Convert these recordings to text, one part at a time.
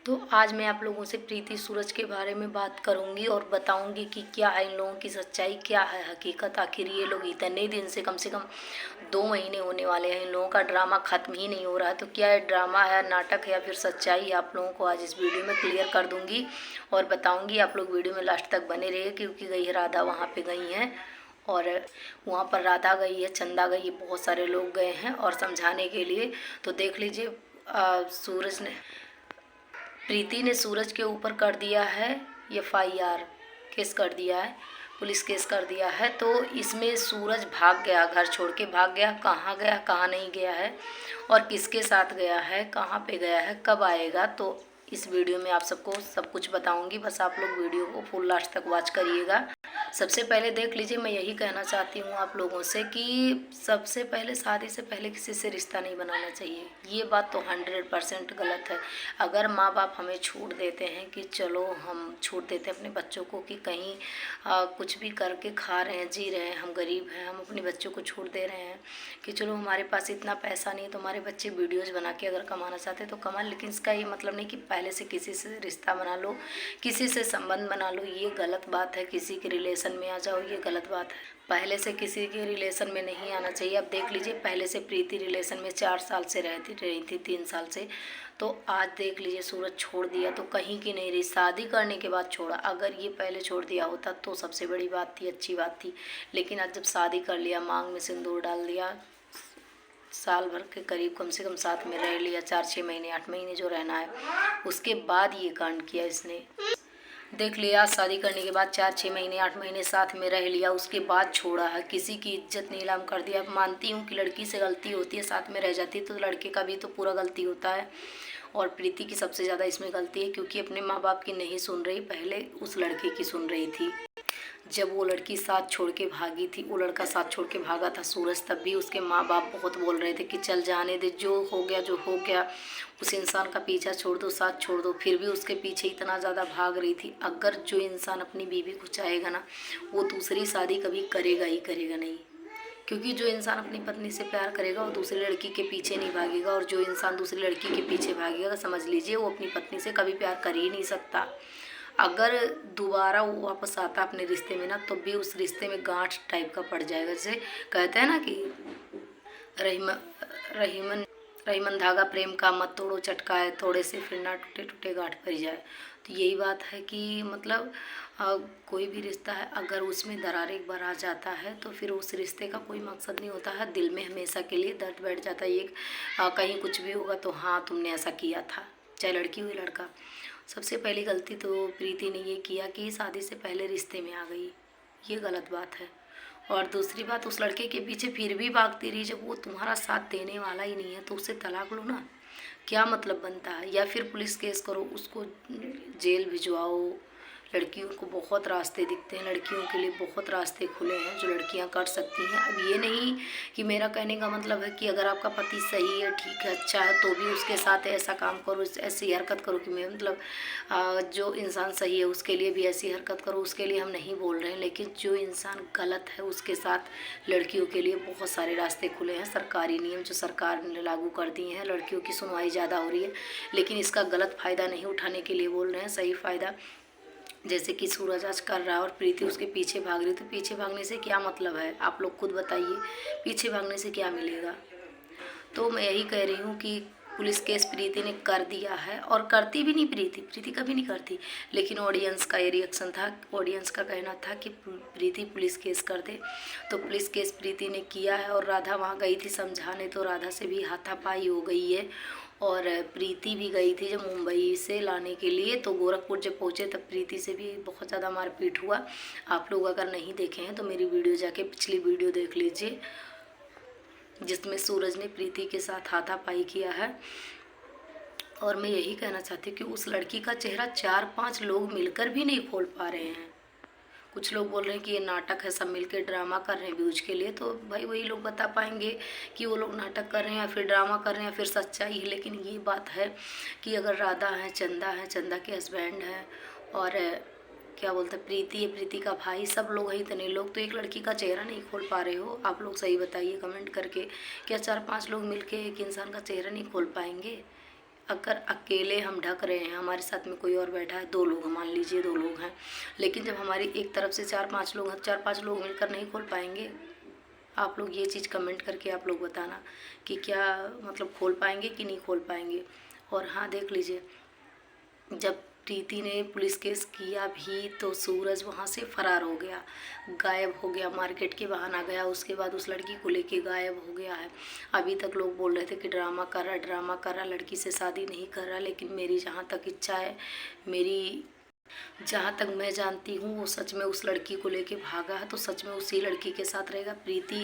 तो आज मैं आप लोगों से प्रीति सूरज के बारे में बात करूंगी और बताऊंगी कि क्या है इन लोगों की सच्चाई, क्या है हकीकत। आखिर ये लोग इतने दिन से, कम 2 महीने होने वाले हैं, इन लोगों का ड्रामा ख़त्म ही नहीं हो रहा है। तो क्या है, ड्रामा है, नाटक है या फिर सच्चाई है, आप लोगों को आज इस वीडियो में क्लियर कर दूंगी और बताऊँगी। आप लोग वीडियो में लास्ट तक बने रहिए, क्योंकि गई है राधा वहाँ पर गई हैं और वहाँ पर राधा गई है, चंदा गई है, बहुत सारे लोग गए हैं और समझाने के लिए। तो देख लीजिए, सूरज ने प्रीति ने सूरज के ऊपर कर दिया है FIR, केस कर दिया है, पुलिस केस कर दिया है। तो इसमें सूरज भाग गया, घर छोड़ के भाग गया। कहाँ गया, कहाँ नहीं गया है और किसके साथ गया है, कहाँ पे गया है, कब आएगा, तो इस वीडियो में आप सबको सब कुछ बताऊंगी। बस आप लोग वीडियो को फुल लास्ट तक वॉच करिएगा। सबसे पहले देख लीजिए, मैं यही कहना चाहती हूँ आप लोगों से कि सबसे पहले शादी से पहले किसी से रिश्ता नहीं बनाना चाहिए। ये बात तो 100% गलत है। अगर माँ बाप हमें छूट देते हैं कि चलो, हम छूट देते हैं अपने बच्चों को कि कहीं कुछ भी करके खा रहे हैं, जी रहे हैं, हम गरीब हैं, हम अपने बच्चों को छूट दे रहे हैं कि चलो हमारे पास इतना पैसा नहीं है तो हमारे बच्चे वीडियोज़ बना के अगर कमाना चाहते हैं तो कमा। लेकिन इसका ये मतलब नहीं कि पहले से किसी से रिश्ता बना लो, किसी से संबंध बना लो, ये गलत बात है। किसी के रिलेशन में आ जाओ, ये गलत बात है। पहले से किसी के रिलेशन में नहीं आना चाहिए। अब देख लीजिए, पहले से प्रीति रिलेशन में 4 साल से रही थी 3 साल से। तो आज देख लीजिए, सूरज छोड़ दिया तो कहीं की नहीं रही, शादी करने के बाद छोड़ा। अगर ये पहले छोड़ दिया होता तो सबसे बड़ी बात थी, अच्छी बात थी। लेकिन आज जब शादी कर लिया, मांग में सिंदूर डाल दिया, साल भर के करीब कम से कम साथ में रह लिया, 4-6 महीने 8 महीने जो रहना है, उसके बाद ये कांड किया इसने। देख लिया, शादी करने के बाद 4-6 महीने 8 महीने साथ में रह लिया, उसके बाद छोड़ा है, किसी की इज्जत नीलाम कर दिया। मानती हूँ कि लड़की से गलती होती है, साथ में रह जाती है तो लड़के का भी तो पूरा गलती होता है। और प्रीति की सबसे ज़्यादा इसमें गलती है, क्योंकि अपने माँ बाप की नहीं सुन रही, पहले उस लड़के की सुन रही थी। जब वो लड़की साथ छोड़ के भागी थी, वो लड़का साथ छोड़ के भागा था सूरज, तब भी उसके माँ बाप बहुत बोल रहे थे कि चल जाने दे, जो हो गया जो हो गया, उस इंसान का पीछा छोड़ दो, साथ छोड़ दो। फिर भी उसके पीछे इतना ज़्यादा भाग रही थी। अगर जो इंसान अपनी बीवी को चाहेगा ना, वो दूसरी शादी कभी करेगा ही करेगा नहीं। क्योंकि जो इंसान अपनी पत्नी से प्यार करेगा वो दूसरी लड़की के पीछे नहीं भागेगा, और जो इंसान दूसरी लड़की के पीछे भागेगा, समझ लीजिए वो अपनी पत्नी से कभी प्यार कर ही नहीं सकता। अगर दोबारा वो वापस आता अपने रिश्ते में ना, तो भी उस रिश्ते में गांठ टाइप का पड़ जाएगा। जैसे कहते हैं ना कि रहीम रहीमन रहीमन धागा प्रेम का मत तोड़ो, चटकाए थोड़े से फिर ना टूटे टूटे गांठ पड़ जाए। तो यही बात है कि मतलब कोई भी रिश्ता है, अगर उसमें दरार एक बार आ जाता है तो फिर उस रिश्ते का कोई मकसद नहीं होता है। दिल में हमेशा के लिए दर्द बैठ जाता है। ये कहीं कुछ भी होगा तो हाँ, तुमने ऐसा किया था, चाहे लड़की हुई लड़का। सबसे पहली गलती तो प्रीति ने ये किया कि शादी से पहले रिश्ते में आ गई, ये गलत बात है। और दूसरी बात, उस लड़के के पीछे फिर भी भागती रही। जब वो तुम्हारा साथ देने वाला ही नहीं है तो उससे तलाक लो ना, क्या मतलब बनता है। या फिर पुलिस केस करो, उसको जेल भिजवाओ। लड़कियों को बहुत रास्ते दिखते हैं, लड़कियों के लिए बहुत रास्ते खुले हैं जो लड़कियां कर सकती हैं। अब ये नहीं कि मेरा कहने का मतलब है कि अगर आपका पति सही है, ठीक है, अच्छा है, तो भी उसके साथ ऐसा काम करो, ऐसी हरकत करो कि मैं मतलब जो इंसान सही है उसके लिए भी ऐसी हरकत करो, उसके लिए हम नहीं बोल रहे हैं। लेकिन जो इंसान गलत है उसके साथ लड़कियों के लिए बहुत सारे रास्ते खुले हैं। सरकारी नियम जो सरकार ने लागू कर दिए हैं, लड़कियों की सुनवाई ज़्यादा हो रही है, लेकिन इसका गलत फ़ायदा नहीं उठाने के लिए बोल रहे हैं, सही फ़ायदा। जैसे कि सूरज आज कर रहा है और प्रीति उसके पीछे भाग रही, तो पीछे भागने से क्या मतलब है, आप लोग खुद बताइए, पीछे भागने से क्या मिलेगा। तो मैं यही कह रही हूँ कि पुलिस केस प्रीति ने कर दिया है, और करती भी नहीं प्रीति कभी नहीं करती। लेकिन ऑडियंस का ये रिएक्शन था, ऑडियंस का कहना था कि प्रीति पुलिस केस कर दे। तो पुलिस केस प्रीति ने किया है, और राधा वहाँ गई थी समझाने, तो राधा से भी हाथापाई हो गई है। और प्रीति भी गई थी जब मुंबई से लाने के लिए, तो गोरखपुर जब पहुँचे तब प्रीति से भी बहुत ज़्यादा मारपीट हुआ। आप लोग अगर नहीं देखे हैं तो मेरी वीडियो जाके पिछली वीडियो देख लीजिए, जिसमें सूरज ने प्रीति के साथ हाथापाई किया है। और मैं यही कहना चाहती हूँ कि उस लड़की का चेहरा 4-5 लोग मिलकर भी नहीं खोल पा रहे हैं। कुछ लोग बोल रहे हैं कि ये नाटक है, सब मिलकर ड्रामा कर रहे हैं व्यूज के लिए। तो भाई वही लोग बता पाएंगे कि वो लोग नाटक कर रहे हैं या फिर ड्रामा कर रहे हैं या फिर सच्चाई है। लेकिन ये बात है कि अगर राधा है, चंदा के हस्बैंड है, और क्या बोलते हैं प्रीति है, प्रीति का भाई, सब लोग हैं, इतने लोग, तो एक लड़की का चेहरा नहीं खोल पा रहे हो। आप लोग सही बताइए कमेंट करके, क्या 4-5 लोग मिलके एक इंसान का चेहरा नहीं खोल पाएंगे। अगर अकेले हम ढक रहे हैं, हमारे साथ में कोई और बैठा है, 2 लोग, मान लीजिए 2 लोग हैं, लेकिन जब हमारी एक तरफ से 4-5 लोग हैं, 4-5 लोग मिलकर नहीं खोल पाएंगे। आप लोग ये चीज़ कमेंट करके आप लोग बताना कि क्या मतलब खोल पाएंगे कि नहीं खोल पाएंगे। और हाँ, देख लीजिए, जब प्रीति ने पुलिस केस किया भी तो सूरज वहाँ से फरार हो गया, गायब हो गया, मार्केट के बहाना गया, उसके बाद उस लड़की को लेके गायब हो गया है। अभी तक लोग बोल रहे थे कि ड्रामा कर रहा, लड़की से शादी नहीं कर रहा, लेकिन मेरी जहाँ तक इच्छा है, मेरी जहाँ तक मैं जानती हूँ, वो सच में उस लड़की को लेके भागा है, तो सच में उसी लड़की के साथ रहेगा। प्रीति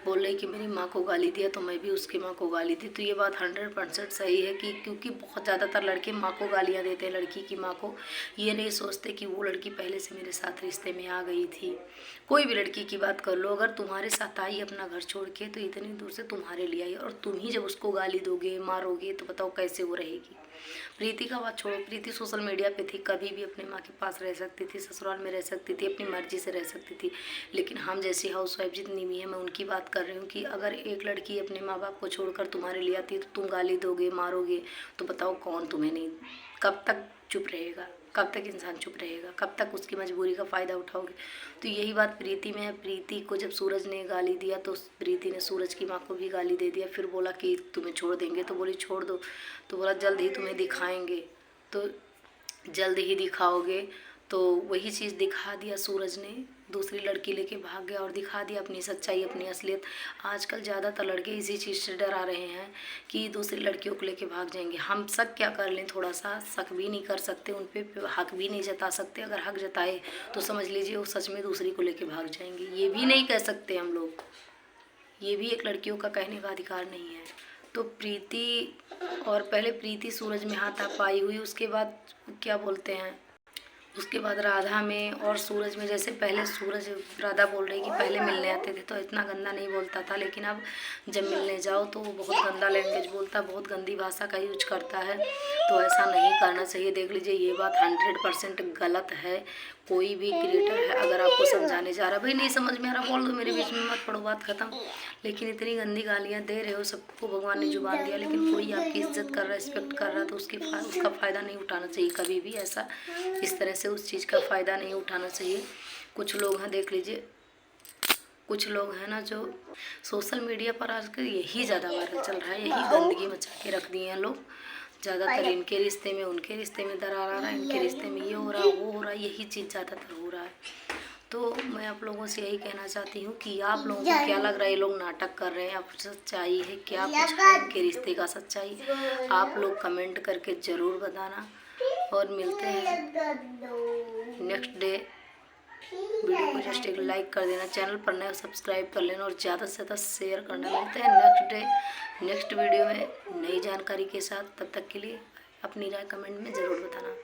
बोल रही कि मेरी माँ को गाली दिया तो मैं भी उसकी माँ को गाली दी, तो ये बात 100% सही है कि क्योंकि बहुत ज़्यादातर लड़के माँ को गालियाँ देते हैं, लड़की की माँ को। ये नहीं सोचते कि वो लड़की पहले से मेरे साथ रिश्ते में आ गई थी। कोई भी लड़की की बात कर लो, अगर तुम्हारे साथ आई अपना घर छोड़ के, तो इतनी दूर से तुम्हारे लिए आई, और तुम ही जब उसको गाली दोगे, मारोगे, तो बताओ कैसे वो रहेगी। प्रीति का बात छोड़ो, प्रीति सोशल मीडिया पे थी, कभी भी अपने माँ के पास रह सकती थी, ससुराल में रह सकती थी, अपनी मर्जी से रह सकती थी। लेकिन हम जैसी हाउसवाइफ जितनी भी है, मैं उनकी बात कर रही हूँ कि अगर एक लड़की अपने माँ बाप को छोड़कर तुम्हारे लिए आती है, तो तुम गाली दोगे, मारोगे, तो बताओ कौन तुम्हें नहीं, कब तक चुप रहेगा, कब तक इंसान चुप रहेगा, कब तक उसकी मजबूरी का फ़ायदा उठाओगे। तो यही बात प्रीति में है। प्रीति को जब सूरज ने गाली दिया तो प्रीति ने सूरज की माँ को भी गाली दे दिया, फिर बोला कि तुम्हें छोड़ देंगे, तो बोली छोड़ दो, तो बोला जल्द ही तुम्हें दिखाएंगे, तो जल्द ही दिखाओगे। तो वही चीज़ दिखा दिया सूरज ने, दूसरी लड़की लेके भाग गया और दिखा दिया अपनी सच्चाई, अपनी असलियत। आजकल ज़्यादातर लड़के इसी चीज़ से डरा रहे हैं कि दूसरी लड़कियों को लेके भाग जाएंगे। हम शक क्या कर लें, थोड़ा सा शक भी नहीं कर सकते, उन पर हक भी नहीं जता सकते। अगर हक जताए तो समझ लीजिए वो सच में दूसरी को लेके भाग जाएंगे। ये भी नहीं कह सकते हम लोग, ये भी एक लड़कियों का कहने का अधिकार नहीं है। तो प्रीति, और पहले प्रीति सूरज में हाथापाई हुई, उसके बाद क्या बोलते हैं, उसके बाद राधा में और सूरज में। जैसे पहले सूरज, राधा बोल रही कि पहले मिलने आते थे तो इतना गंदा नहीं बोलता था, लेकिन अब जब मिलने जाओ तो वो बहुत गंदा लैंग्वेज बोलता, बहुत गंदी भाषा का यूज करता है। तो ऐसा नहीं करना चाहिए। देख लीजिए, ये बात 100% गलत है। कोई भी क्रिएटर है, अगर आपको समझाने जा रहा, भाई नहीं समझ में आ रहा बोल दो, मेरे बीच में मत पड़ो, बात खत्म। लेकिन इतनी गंदी गालियाँ दे रहे हो, सबको भगवान ने जुबान दिया, लेकिन कोई आपकी इज्जत कर रहा, रिस्पेक्ट कर रहा, तो उसका फ़ायदा नहीं उठाना चाहिए कभी भी। ऐसा इस तरह से उस चीज़ का फ़ायदा नहीं उठाना चाहिए। कुछ लोग हैं, देख लीजिए, कुछ लोग हैं ना जो सोशल मीडिया पर आजकल यही ज़्यादा वायरल चल रहा है, यही गंदगी मचा के रख दिए हैं लोग। ज़्यादातर इनके रिश्ते में, उनके रिश्ते में दरार आ रहा है, इनके रिश्ते में ये हो रहा है, वो हो रहा है, यही चीज़ ज़्यादातर हो रहा है। तो मैं आप लोगों से यही कहना चाहती हूँ कि आप लोगों को क्या लग रहा है, ये लोग नाटक कर रहे हैं, आप सच्चाई है क्या, कुछ है इनके रिश्ते का सच्चाई, आप लोग कमेंट करके ज़रूर बताना। और मिलते हैं नेक्स्ट डे। वीडियो को जस्ट एक लाइक कर देना, चैनल पर नया सब्सक्राइब कर लेना और ज़्यादा से ज़्यादा शेयर करना। मिलते हैं नेक्स्ट डे नेक्स्ट वीडियो में नई जानकारी के साथ। तब तक के लिए अपनी राय कमेंट में ज़रूर बताना।